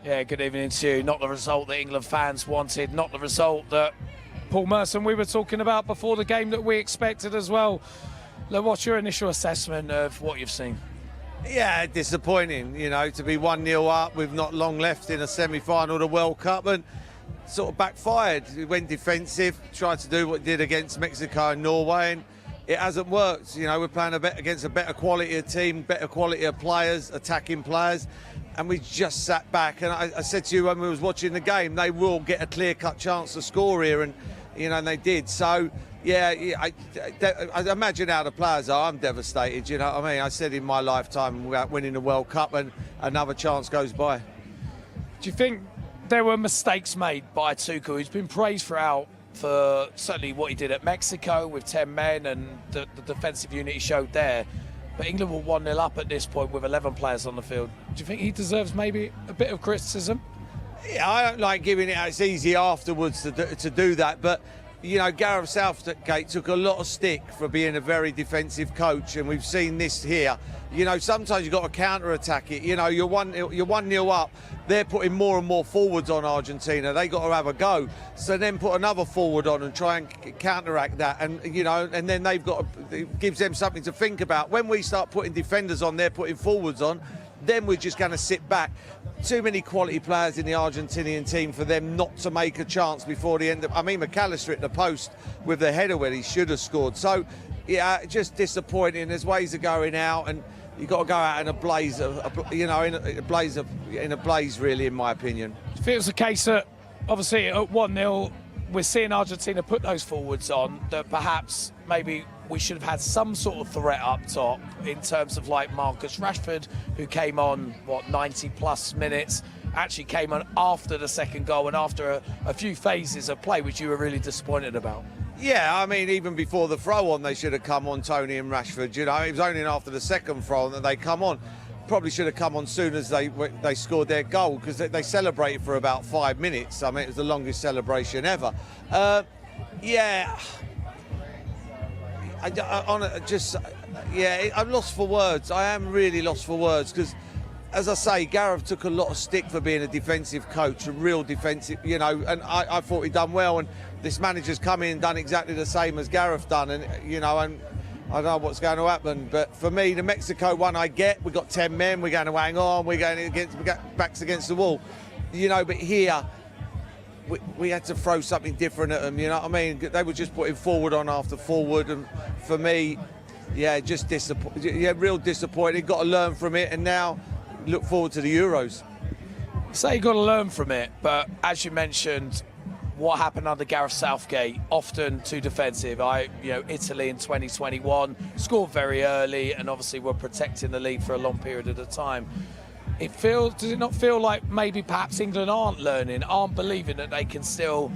Yeah, good evening to you. Not the result that England fans wanted, not the result that Paul Merson we were talking about before the game that we expected as well. Look, what's your initial assessment of what you've seen? Yeah, disappointing, to be 1-0 up with not long left in a semi-final of the World Cup, and sort of backfired. We went defensive, tried to do what it did against Mexico and Norway, and it hasn't worked. We're playing against a better quality of team, better quality of players, attacking players, and we just sat back. And I said to you when we was watching the game, they will get a clear-cut chance to score here, and and they did. So yeah, I imagine how the players are. I'm devastated. You know what I mean? I said in my lifetime without winning the World Cup, and another chance goes by. Do you think there were mistakes made by Tuchel? He's been praised throughout for certainly what he did at Mexico with 10 men and the defensive unit he showed there. But England were 1-0 up at this point with 11 players on the field. Do you think he deserves maybe a bit of criticism? Yeah, I don't like giving it. It's easy afterwards to do that, but Gareth Southgate took a lot of stick for being a very defensive coach, and we've seen this here. Sometimes you've got to counter-attack it. You're 1-0 up. They're putting more and more forwards on Argentina. They got to have a go. So then put another forward on and try and counteract that. And and then it gives them something to think about. When we start putting defenders on, they're putting forwards on. Then we're just going to sit back. Too many quality players in the Argentinian team for them not to make a chance before the end of... McAllister at the post with the header where he should have scored. So, yeah, just disappointing. There's ways of going out, and you've got to go out in a blaze in a blaze, really, in my opinion. If it was the case that, obviously, at 1-0, we're seeing Argentina put those forwards on, that perhaps maybe we should have had some sort of threat up top in terms of like Marcus Rashford, who came on, 90-plus minutes, actually came on after the second goal and after a few phases of play, which you were really disappointed about. Yeah, even before the throw-on, they should have come on, Tony and Rashford. It was only after the second throw-on that they come on. Probably should have come on soon as they scored their goal, because they celebrated for about 5 minutes. It was the longest celebration ever. I'm lost for words. I am really lost for words, because, as I say, Gareth took a lot of stick for being a defensive coach, a real defensive, and I thought he'd done well, and this manager's come in and done exactly the same as Gareth done, and, and I don't know what's going to happen. But for me, the Mexico one I get, we've got 10 men, we're going to hang on, we got backs against the wall, but here, we had to throw something different at them, They were just putting forward on after forward, and for me, just disappointed. Yeah, real disappointed. Got to learn from it, and now look forward to the Euros. So you got to learn from it, but as you mentioned, what happened under Gareth Southgate, often too defensive. Italy in 2021 scored very early, and obviously were protecting the lead for a long period of the time. Does it not feel like maybe perhaps England aren't learning, aren't believing that they can still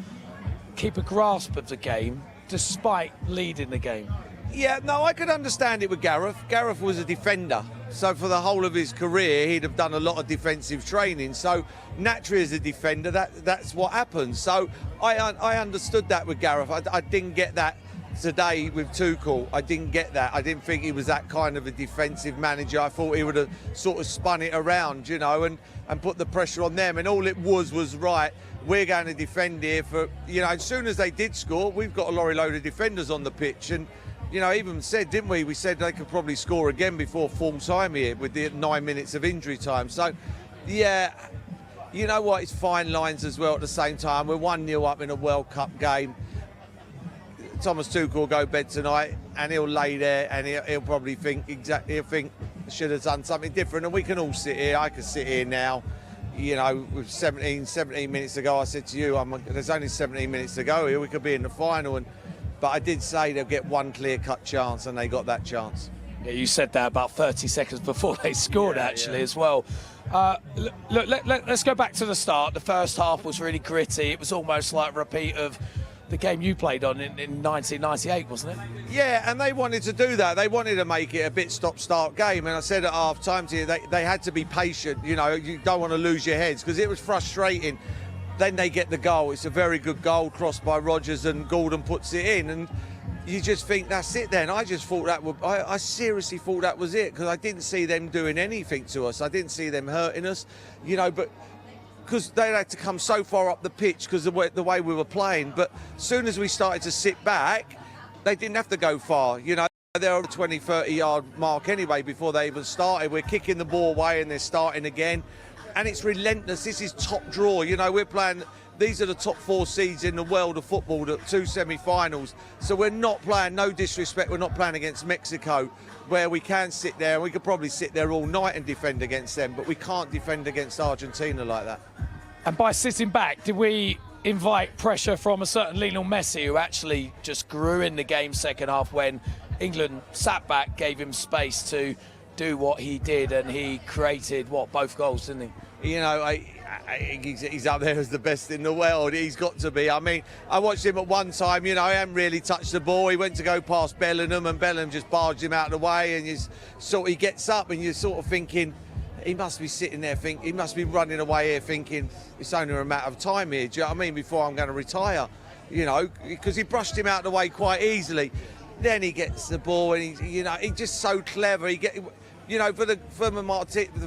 keep a grasp of the game despite leading the game? Yeah, no, I could understand it with Gareth. Gareth was a defender, so for the whole of his career he'd have done a lot of defensive training. So naturally, as a defender, that's what happens. So I understood that with Gareth. I didn't get that today with Tuchel. I didn't get that. I didn't think he was that kind of a defensive manager. I thought he would have sort of spun it around, and put the pressure on them. And all it was right, we're going to defend here for, as soon as they did score, we've got a lorry load of defenders on the pitch. And, even said, didn't we? We said they could probably score again before full time here with the 9 minutes of injury time. So, yeah, you know what? It's fine lines as well at the same time. We're 1-0 up in a World Cup game. Thomas Tuchel will go to bed tonight, and he'll lay there, and he'll probably think should have done something different. And we can all sit here. I can sit here now, with 17 minutes to go. I said to you, there's only 17 minutes to go here. We could be in the final, but I did say they'll get one clear-cut chance, and they got that chance. Yeah, you said that about 30 seconds before they scored, as well. Let's go back to the start. The first half was really gritty. It was almost like a repeat of the game you played on in 1998, wasn't it? Yeah, and they wanted to do that. They wanted to make it a bit stop-start game. And I said at half-time to you, they had to be patient. You don't want to lose your heads, because it was frustrating. Then they get the goal. It's a very good goal, crossed by Rodgers, and Gordon puts it in. And you just think, that's it then. I just thought I seriously thought that was it, because I didn't see them doing anything to us. I didn't see them hurting us, but because they had to come so far up the pitch because of the way we were playing. But as soon as we started to sit back, they didn't have to go far. You know, they're on the 20, 30-yard mark anyway before they even started. We're kicking the ball away and they're starting again. And it's relentless. This is top draw. You know, we're playing... These are the top 4 seeds in the world of football, the 2 semi-finals. So we're not playing, no disrespect, we're not playing against Mexico, where we can sit there, and we could probably sit there all night and defend against them, but we can't defend against Argentina like that. And by sitting back, did we invite pressure from a certain Lionel Messi, who actually just grew in the game second half when England sat back, gave him space to do what he did, and he created, both goals, didn't he? You know, he's up there as the best in the world. He's got to be. I mean, I watched him at one time, you know, he hadn't really touched the ball. He went to go past Bellingham and Bellingham just barged him out of the way, and he gets up and you're sort of thinking, he must be sitting there he must be running away here thinking, it's only a matter of time here, do you know what I mean, before I'm going to retire, you know, because he brushed him out of the way quite easily. Then he gets the ball and he's just so clever. You know, for the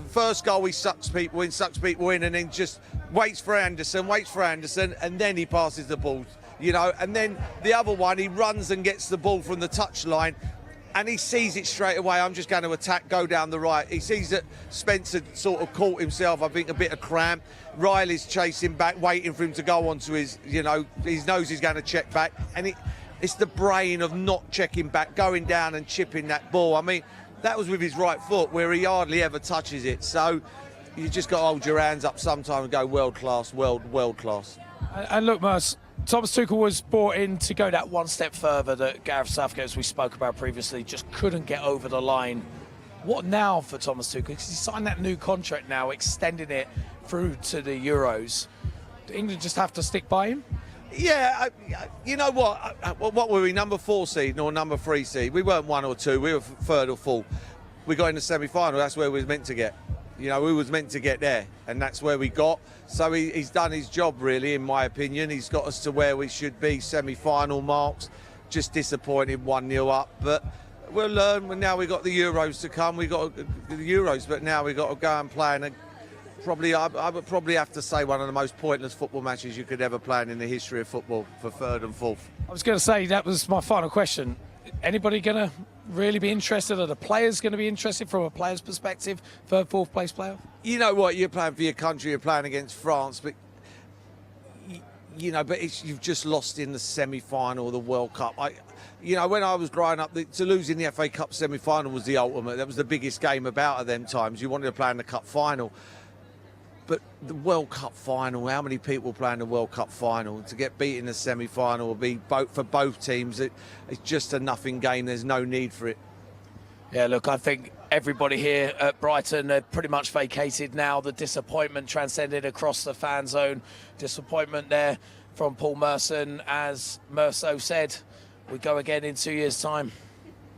first goal, he sucks people in, and then just waits for Anderson, and then he passes the ball, you know. And then the other one, he runs and gets the ball from the touchline, and he sees it straight away. I'm just going to attack, go down the right. He sees that Spencer sort of caught himself, I think, a bit of cramp. Riley's chasing back, waiting for him to go onto his, you know, he knows he's going to check back, and it's the brain of not checking back, going down and chipping that ball. I mean, that was with his right foot, where he hardly ever touches it. So you just got to hold your hands up sometime and go world class, world class. And look, Merce, Thomas Tuchel was brought in to go that one step further that Gareth Southgate, as we spoke about previously, just couldn't get over the line. What now for Thomas Tuchel? Because he signed that new contract now, extending it through to the Euros. Do England just have to stick by him? Yeah, you know what were we, number 4 seed or number 3 seed? We weren't 1 or 2, we were 3rd or 4th. We got in the semi-final, that's where we was meant to get. You know, we was meant to get there, and that's where we got. So he's done his job, really, in my opinion. He's got us to where we should be, semi-final marks. Just disappointed 1-0 up, but we'll learn. Now we've got the Euros to come. We've got the Euros, but now we've got to go and play in I would probably have to say one of the most pointless football matches you could ever play in the history of football for 3rd and 4th. I was going to say, that was my final question. Anybody going to really be interested? Are the players going to be interested from a player's perspective, 3rd, 4th place playoff? You know what, you're playing for your country, you're playing against France, but you know, you've just lost in the semi-final of the World Cup. You know, when I was growing up, to lose in the FA Cup semi-final was the ultimate. That was the biggest game about at them times. You wanted to play in the Cup final. But the World Cup final, how many people play in the World Cup final? To get beat in the semi-final will be for both teams. It's just a nothing game. There's no need for it. Yeah, look, I think everybody here at Brighton are pretty much vacated now. The disappointment transcended across the fan zone. Disappointment there from Paul Merson. As Merso said, we go again in 2 years' time.